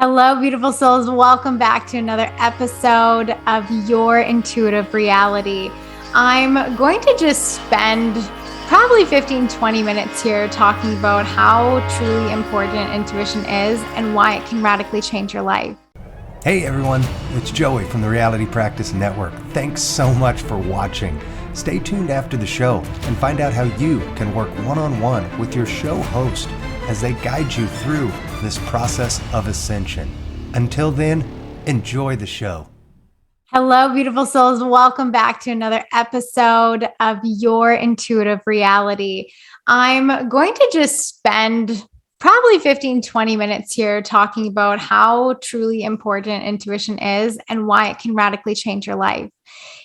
Hello, beautiful souls. Welcome back to another episode of Your Intuitive Reality. I'm going to just spend probably 15-20 minutes here talking about how truly important intuition is and why it can radically change your life. Hey everyone, it's Joey from the MyRealityPractice Network. Thanks so much for watching. Stay tuned after the show and find out how you can work one-on-one with your show host as they guide you through this process of ascension. Until then, enjoy the show. Hello, beautiful souls. Welcome back to another episode of Your Intuitive Reality. I'm going to just spend probably 15-20 minutes here talking about how truly important intuition is and why it can radically change your life.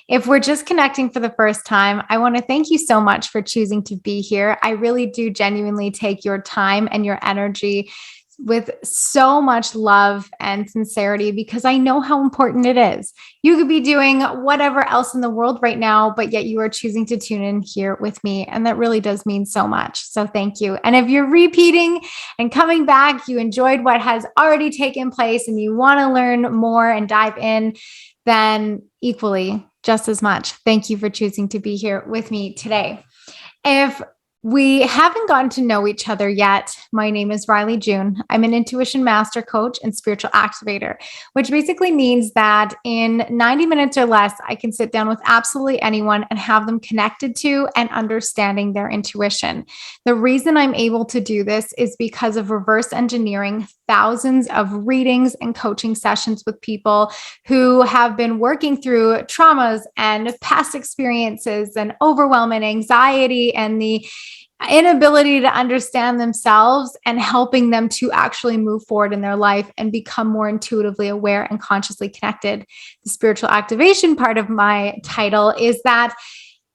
If we're just connecting for the first time, I want to thank you so much for choosing to be here. I really do genuinely take your time and your energy with so much love and sincerity because I know how important it is. You could be doing whatever else in the world right now, but yet you are choosing to tune in here with me. And that really does mean so much. So thank you. And if you're repeating and coming back, you enjoyed what has already taken place and you want to learn more and dive in, then equally just as much. Thank you for choosing to be here with me today. If we haven't gotten to know each other yet, my name is Rylee June. I'm an intuition master coach and spiritual activator, which basically means that in 90 minutes or less, I can sit down with absolutely anyone and have them connected to and understanding their intuition. The reason I'm able to do this is because of reverse engineering thousands of readings and coaching sessions with people who have been working through traumas and past experiences and overwhelm and anxiety and the inability to understand themselves and helping them to actually move forward in their life and become more intuitively aware and consciously connected. The spiritual activation part of my title is that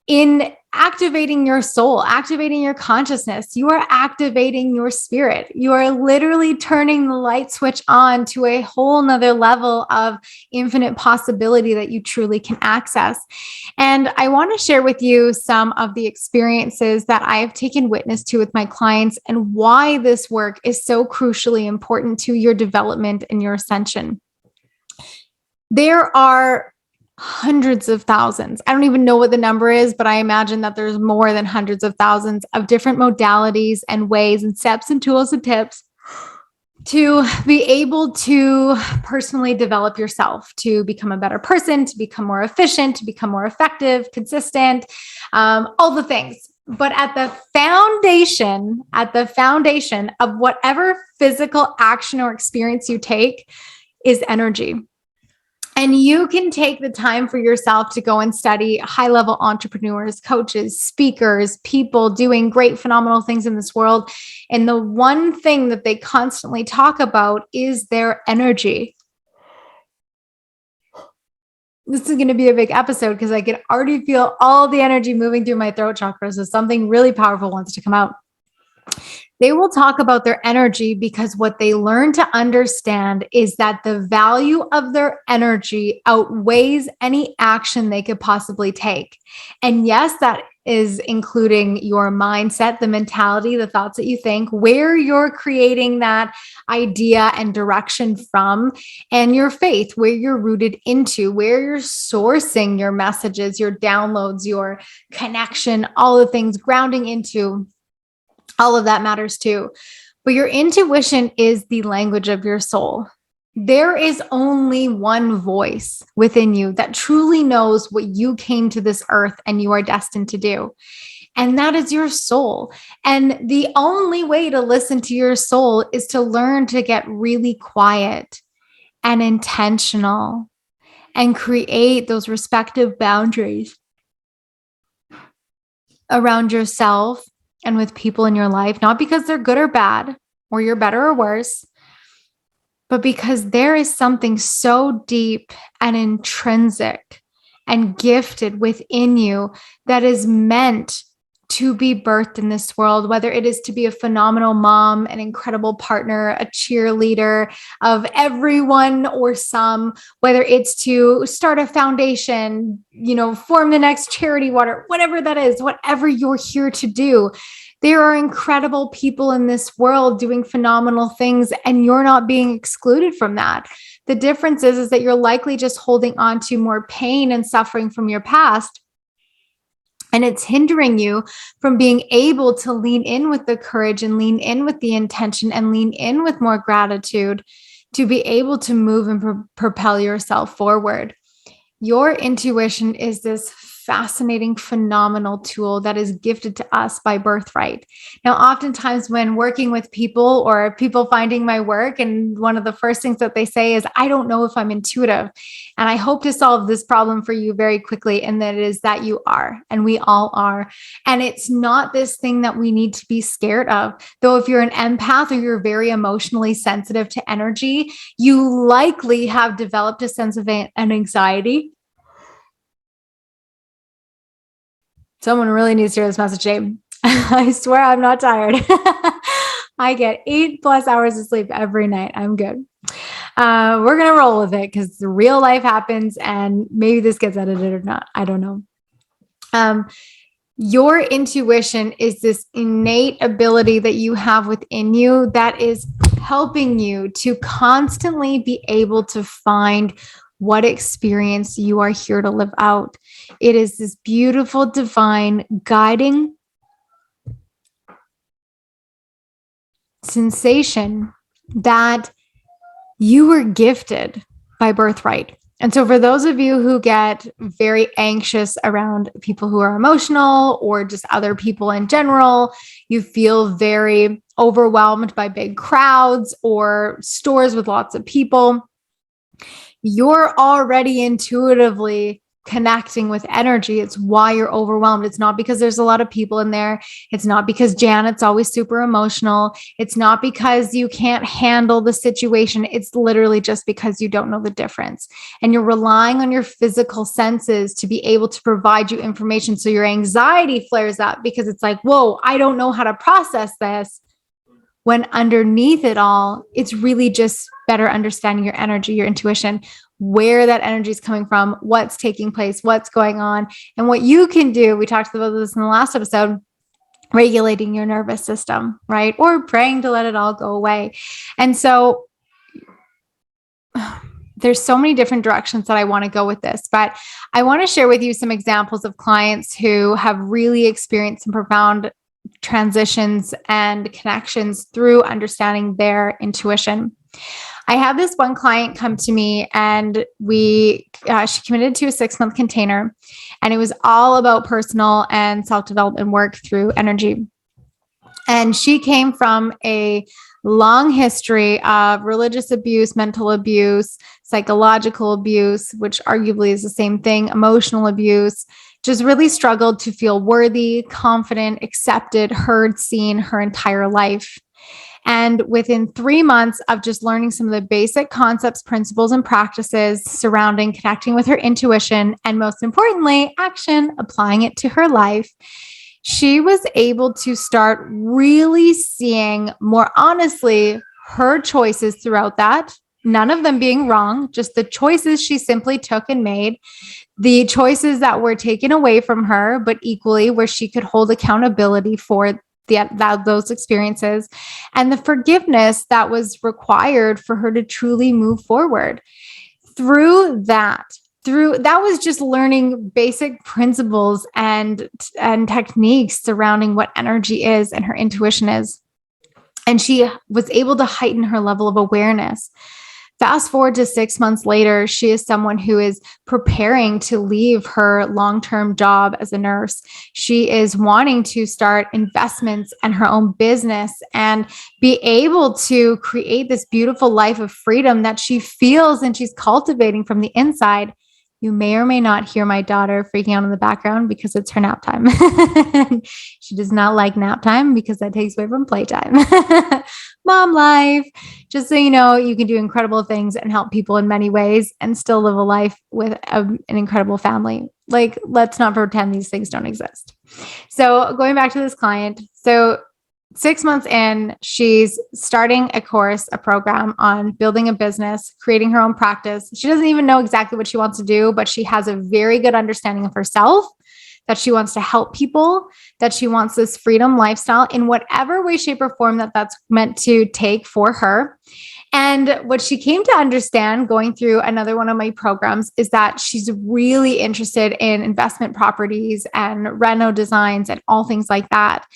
in activating your soul, activating your consciousness, you are activating your spirit. You are literally turning the light switch on to a whole nother level of infinite possibility that you truly can access. And I want to share with you some of the experiences that I have taken witness to with my clients and why this work is so crucially important to your development and your ascension. There are hundreds of thousands. I don't even know what the number is, but I imagine that there's more than hundreds of thousands of different modalities and ways and steps and tools and tips to be able to personally develop yourself, to become a better person, to become more efficient, to become more effective, consistent, all the things. But at the foundation of whatever physical action or experience you take is energy. And you can take the time for yourself to go and study high-level entrepreneurs, coaches, speakers, people doing great, phenomenal things in this world. And the one thing that they constantly talk about is their energy. This is going to be a big episode because I can already feel all the energy moving through my throat chakra. So something really powerful wants to come out. They will talk about their energy because what they learn to understand is that the value of their energy outweighs any action they could possibly take. And yes, that is including your mindset, the mentality, the thoughts that you think, where you're creating that idea and direction from, and your faith, where you're rooted into, where you're sourcing your messages, your downloads, your connection, all the things grounding into. All of that matters too. But your intuition is the language of your soul. There is only one voice within you that truly knows what you came to this earth and you are destined to do. And that is your soul. And the only way to listen to your soul is to learn to get really quiet and intentional and create those respective boundaries around yourself and with people in your life, not because they're good or bad, or you're better or worse, but because there is something so deep and intrinsic and gifted within you that is meant to be birthed in this world, whether it is to be a phenomenal mom, an incredible partner, a cheerleader of everyone or some, whether it's to start a foundation, form the next charity water, whatever that is, whatever you're here to do. There are incredible people in this world doing phenomenal things, and you're not being excluded from that. The difference is that you're likely just holding on to more pain and suffering from your past. And it's hindering you from being able to lean in with the courage and lean in with the intention and lean in with more gratitude to be able to move and propel yourself forward. Your intuition is this fascinating, phenomenal tool that is gifted to us by birthright. Now, oftentimes when working with people or people finding my work, and one of the first things that they say is, I don't know if I'm intuitive. And I hope to solve this problem for you very quickly. And that is that you are, and we all are. And it's not this thing that we need to be scared of. Though if you're an empath or you're very emotionally sensitive to energy, you likely have developed a sense of an anxiety. Someone really needs to hear this message, James. I swear I'm not tired. I get 8+ hours of sleep every night. I'm good. We're going to roll with it because the real life happens, and maybe this gets edited or not. I don't know. Your intuition is this innate ability that you have within you that is helping you to constantly be able to find what experience you are here to live out. It is this beautiful, divine, guiding sensation that you were gifted by birthright. And so for those of you who get very anxious around people who are emotional or just other people in general, you feel very overwhelmed by big crowds or stores with lots of people, you're already intuitively connecting with energy. It's why you're overwhelmed. It's not because there's a lot of people in there. It's not because Janet's always super emotional. It's not because you can't handle the situation. It's literally just because you don't know the difference. And you're relying on your physical senses to be able to provide you information. So your anxiety flares up because it's like, whoa, I don't know how to process this. When underneath it all, it's really just better understanding your energy, your intuition, where that energy is coming from, what's taking place, what's going on, and what you can do. We talked about this in the last episode, regulating your nervous system, right? Or praying to let it all go away. And so there's so many different directions that I want to go with this, but I want to share with you some examples of clients who have really experienced some profound transitions and connections through understanding their intuition. I have this one client come to me, and she committed to a 6-month container, and it was all about personal and self-development work through energy. And she came from a long history of religious abuse, mental abuse, psychological abuse, which arguably is the same thing, emotional abuse. Just really struggled to feel worthy, confident, accepted, heard, seen her entire life. And within 3 months of just learning some of the basic concepts, principles, and practices surrounding connecting with her intuition, and most importantly, action, applying it to her life, she was able to start really seeing more honestly her choices throughout that, none of them being wrong, just the choices she simply took and made, the choices that were taken away from her, but equally where she could hold accountability for those experiences, and the forgiveness that was required for her to truly move forward. Through that was just learning basic principles and techniques surrounding what energy is and her intuition is. And she was able to heighten her level of awareness. Fast forward to 6 months later, she is someone who is preparing to leave her long-term job as a nurse. She is wanting to start investments and her own business and be able to create this beautiful life of freedom that she feels and she's cultivating from the inside. You may or may not hear my daughter freaking out in the background because it's her nap time. She does not like nap time because that takes away from playtime. Mom life. Just so you know, you can do incredible things and help people in many ways and still live a life with an incredible family. Like, let's not pretend these things don't exist. So going back to this client. So 6 months in, she's starting a program on building a business, creating her own practice. She doesn't even know exactly what she wants to do, but she has a very good understanding of herself that she wants to help people, that she wants this freedom lifestyle in whatever way, shape, or form that that's meant to take for her. And what she came to understand going through another one of my programs is that she's really interested in investment properties and reno designs and all things like that.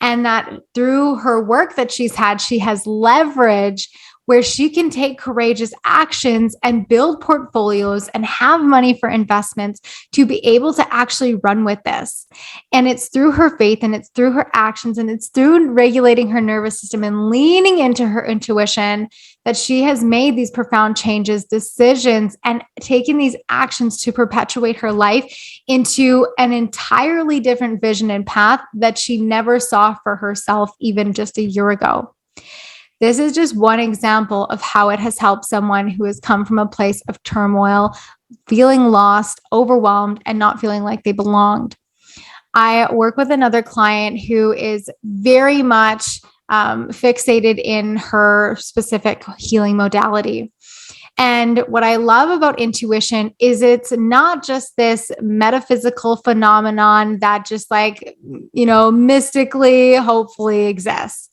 And that through her work that she's had, she has leverage where she can take courageous actions and build portfolios and have money for investments to be able to actually run with this. And it's through her faith and it's through her actions and it's through regulating her nervous system and leaning into her intuition that she has made these profound changes, decisions, and taken these actions to perpetuate her life into an entirely different vision and path that she never saw for herself even just a year ago. This is just one example of how it has helped someone who has come from a place of turmoil, feeling lost, overwhelmed, and not feeling like they belonged. I work with another client who is very much fixated in her specific healing modality. And what I love about intuition is it's not just this metaphysical phenomenon that just mystically, hopefully exists.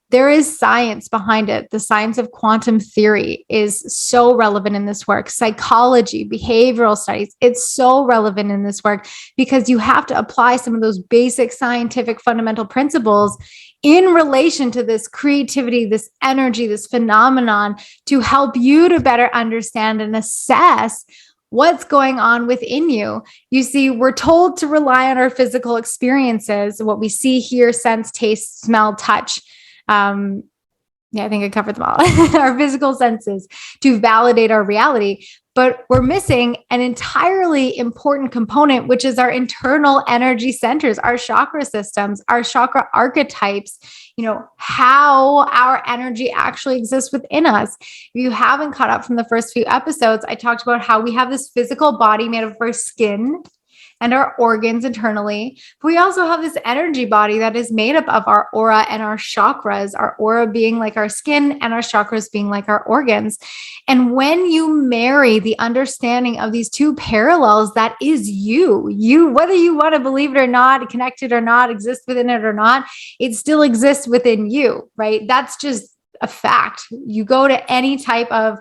There is science behind it. The science of quantum theory is so relevant in this work. Psychology, behavioral studies, it's so relevant in this work because you have to apply some of those basic scientific fundamental principles in relation to this creativity, this energy, this phenomenon to help you to better understand and assess what's going on within you. You see, we're told to rely on our physical experiences, what we see, hear, sense, taste, smell, touch. I think I covered them all. Our physical senses to validate our reality, but we're missing an entirely important component, which is our internal energy centers, our chakra systems, our chakra archetypes, how our energy actually exists within us. If you haven't caught up from the first few episodes, I talked about how we have this physical body made of our skin and our organs internally. But we also have this energy body that is made up of our aura and our chakras, our aura being like our skin and our chakras being like our organs. And when you marry the understanding of these two parallels, that is you, whether you want to believe it or not, connect it or not, exist within it or not, it still exists within you, right? That's just a fact. You go to any type of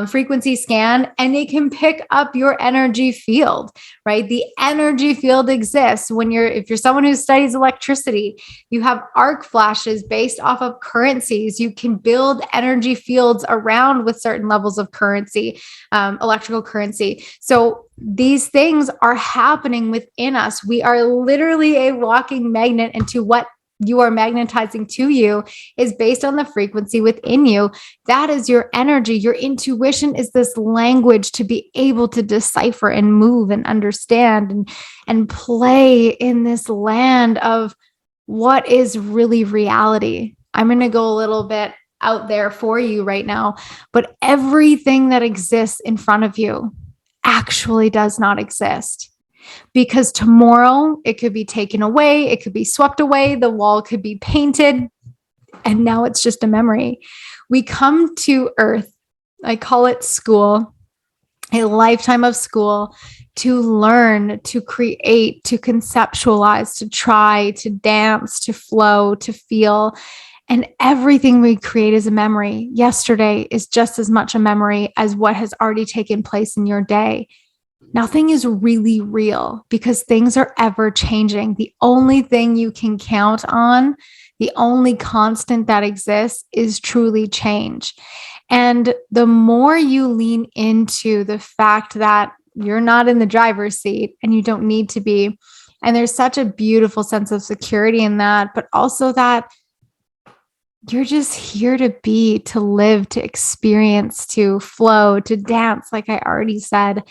frequency scan and they can pick up your energy field, right? The energy field exists if you're someone who studies electricity, you have arc flashes based off of currencies. You can build energy fields around with certain levels of currency, electrical currency. So these things are happening within us. We are literally a walking magnet into what you are magnetizing to you is based on the frequency within you. That is your energy. Your intuition is this language to be able to decipher and move and understand and play in this land of what is really reality. I'm going to go a little bit out there for you right now, but everything that exists in front of you actually does not exist. Because tomorrow it could be taken away, it could be swept away, the wall could be painted, and now it's just a memory. We come to Earth, I call it school, a lifetime of school to learn, to create, to conceptualize, to try, to dance, to flow, to feel. And everything we create is a memory. Yesterday is just as much a memory as what has already taken place in your day. Nothing is really real because things are ever changing. The only thing you can count on, the only constant that exists is truly change. And the more you lean into the fact that you're not in the driver's seat and you don't need to be, and there's such a beautiful sense of security in that, but also that you're just here to be, to live, to experience, to flow, to dance, like I already said,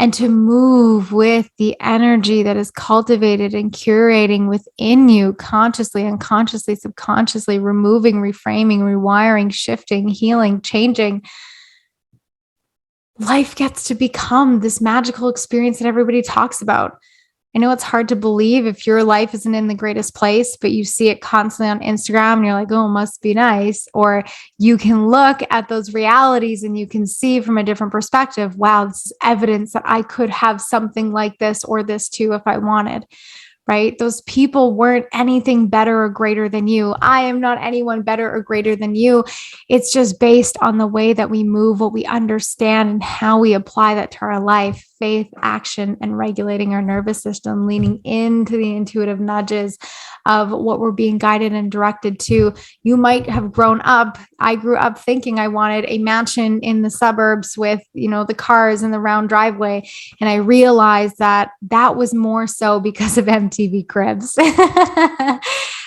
and to move with the energy that is cultivated and curating within you consciously, unconsciously, subconsciously, removing, reframing, rewiring, shifting, healing, changing. Life gets to become this magical experience that everybody talks about. I know it's hard to believe if your life isn't in the greatest place, but you see it constantly on Instagram and you're like, oh, it must be nice. Or you can look at those realities and you can see from a different perspective, wow, this is evidence that I could have something like this or this too if I wanted. Right? Those people weren't anything better or greater than you. I am not anyone better or greater than you. It's just based on the way that we move, what we understand, and how we apply that to our life, faith, action, and regulating our nervous system, leaning into the intuitive nudges of what we're being guided and directed to. You might have grown up. I grew up thinking I wanted a mansion in the suburbs with, the cars and the round driveway. And I realized that that was more so because of MTV Cribs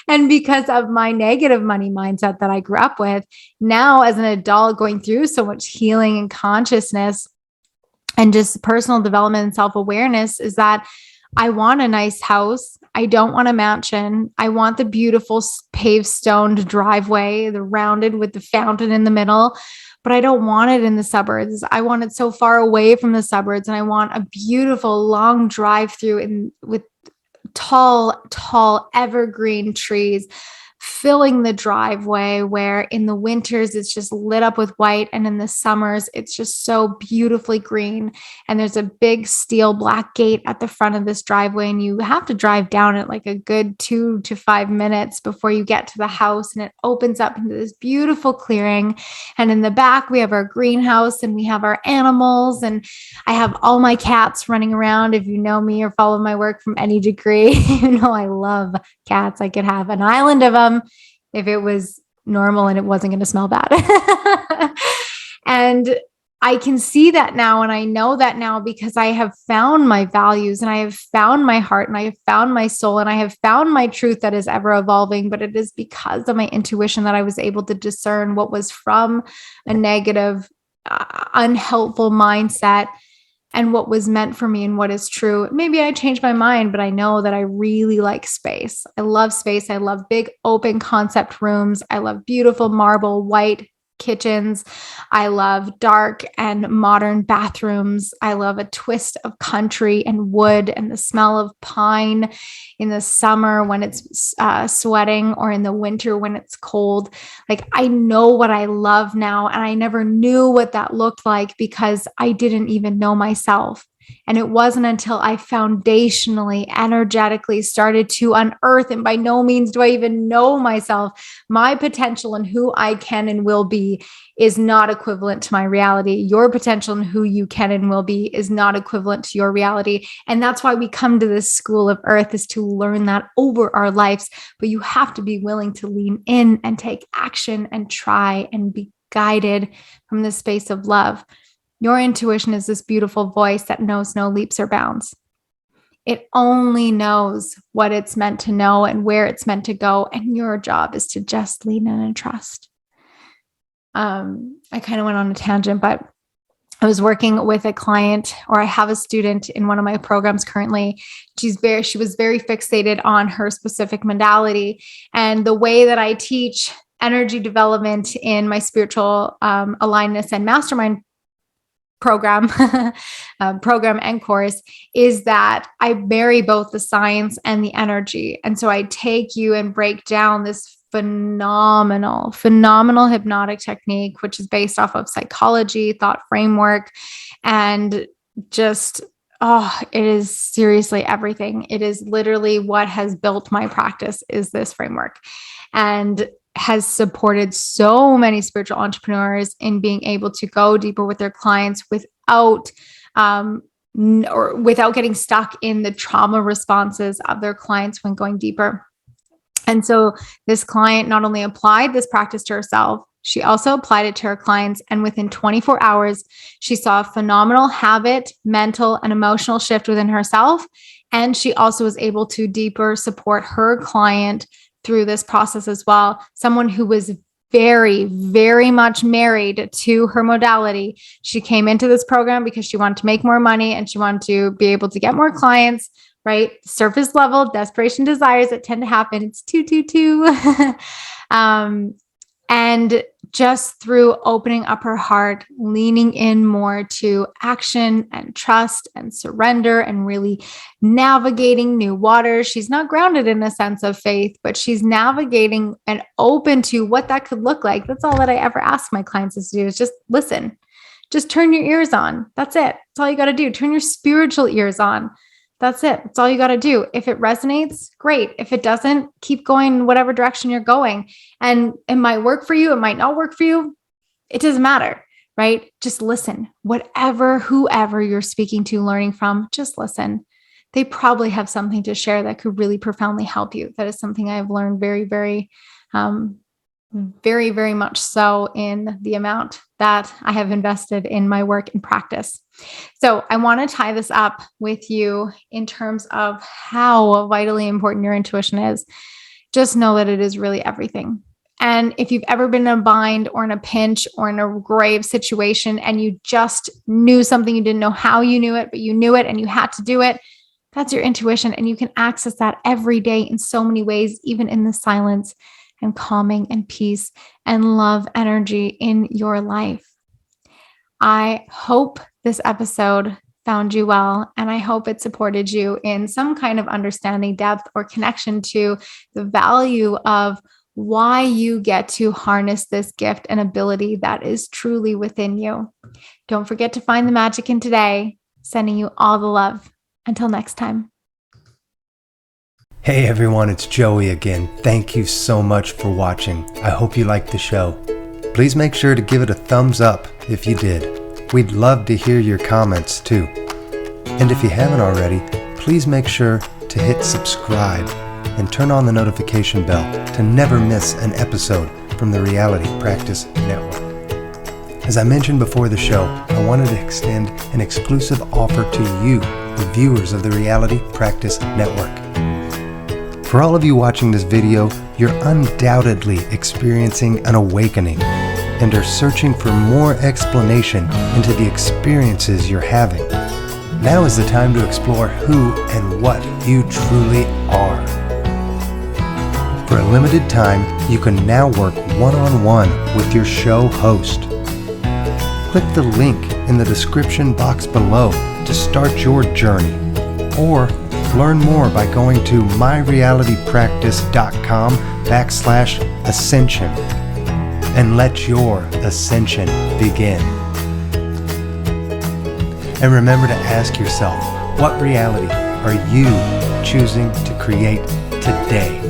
and because of my negative money mindset that I grew up with. Now, as an adult going through so much healing and consciousness and just personal development and self-awareness, is that I want a nice house. I don't want a mansion. I want the beautiful paved stoned driveway, the rounded with the fountain in the middle, but I don't want it in the suburbs. I want it so far away from the suburbs, and I want a beautiful long drive through with tall evergreen trees filling the driveway, where in the winters it's just lit up with white, and in the summers it's just so beautifully green. And there's a big steel black gate at the front of this driveway, and you have to drive down it like a good 2 to 5 minutes before you get to the house, and it opens up into this beautiful clearing. And in the back we have our greenhouse, and we have our animals, and I have all my cats running around. If you know me or follow my work from any degree, I love cats. I could have an island of them if it was normal and it wasn't going to smell bad. And I can see that now. And I know that now because I have found my values, and I have found my heart, and I have found my soul, and I have found my truth that is ever evolving. But it is because of my intuition that I was able to discern what was from a negative, unhelpful mindset, and what was meant for me and what is true. Maybe I changed my mind, but I know that I really like space. I love space. I love big open concept rooms. I love beautiful marble white kitchens. I love dark and modern bathrooms. I love a twist of country and wood and the smell of pine in the summer when it's sweating, or in the winter when it's cold. Like, I know what I love now, and I never knew what that looked like because I didn't even know myself. And it wasn't until I foundationally, energetically started to unearth, and by no means do I even know myself, my potential and who I can and will be is not equivalent to my reality. Your potential and who you can and will be is not equivalent to your reality. And that's why we come to this school of earth, is to learn that over our lives. But you have to be willing to lean in and take action and try and be guided from the space of love. Your intuition is this beautiful voice that knows no leaps or bounds. It only knows what it's meant to know and where it's meant to go. And your job is to just lean in and trust. I kind of went on a tangent, but I was working with a client, or I have a student in one of my programs currently. She was very fixated on her specific modality. And the way that I teach energy development in my spiritual alignedness and mastermind program and course is that I marry both the science and the energy. And so I take you and break down this phenomenal hypnotic technique, which is based off of psychology, thought framework, and just, it is seriously everything. It is literally what has built my practice, is this framework, and has supported so many spiritual entrepreneurs in being able to go deeper with their clients without getting stuck in the trauma responses of their clients when going deeper. And so this client not only applied this practice to herself, she also applied it to her clients. And within 24 hours, she saw a phenomenal habit, mental, and emotional shift within herself. And she also was able to deeper support her client through this process as well. Someone who was very, very much married to her modality. She came into this program because she wanted to make more money and she wanted to be able to get more clients, right? Surface level desperation desires that tend to happen. It's 222. And just through opening up her heart, leaning in more to action and trust and surrender and really navigating new waters. She's not grounded in a sense of faith, but she's navigating and open to what that could look like. That's all that I ever ask my clients is to do, is just listen. Just turn your ears on. That's it. That's all you got to do. Turn your spiritual ears on. That's it. That's all you got to do. If it resonates, great. If it doesn't, keep going whatever direction you're going. And it might work for you. It might not work for you. It doesn't matter, right? Just listen. Whoever you're speaking to, learning from, just listen. They probably have something to share that could really profoundly help you. That is something I've learned very, very much so in the amount that I have invested in my work and practice. So I want to tie this up with you in terms of how vitally important your intuition is. Just know that it is really everything. And if you've ever been in a bind or in a pinch or in a grave situation and you just knew something, you didn't know how you knew it, but you knew it and you had to do it, that's your intuition. And you can access that every day in so many ways, even in the silence and calming and peace and love energy in your life. I hope this episode found you well, and I hope it supported you in some kind of understanding, depth, or connection to the value of why you get to harness this gift and ability that is truly within you. Don't forget to find the magic in today. Sending you all the love. Until next time. Hey everyone, it's Joey again. Thank you so much for watching. I hope you liked the show. Please make sure to give it a thumbs up if you did. We'd love to hear your comments too. And if you haven't already, please make sure to hit subscribe and turn on the notification bell to never miss an episode from the Reality Practice Network. As I mentioned before the show, I wanted to extend an exclusive offer to you, the viewers of the Reality Practice Network. For all of you watching this video, you're undoubtedly experiencing an awakening and are searching for more explanation into the experiences you're having. Now is the time to explore who and what you truly are. For a limited time, you can now work one-on-one with your show host. Click the link in the description box below to start your journey, or learn more by going to myrealitypractice.com/ascension and let your ascension begin. And remember to ask yourself, what reality are you choosing to create today?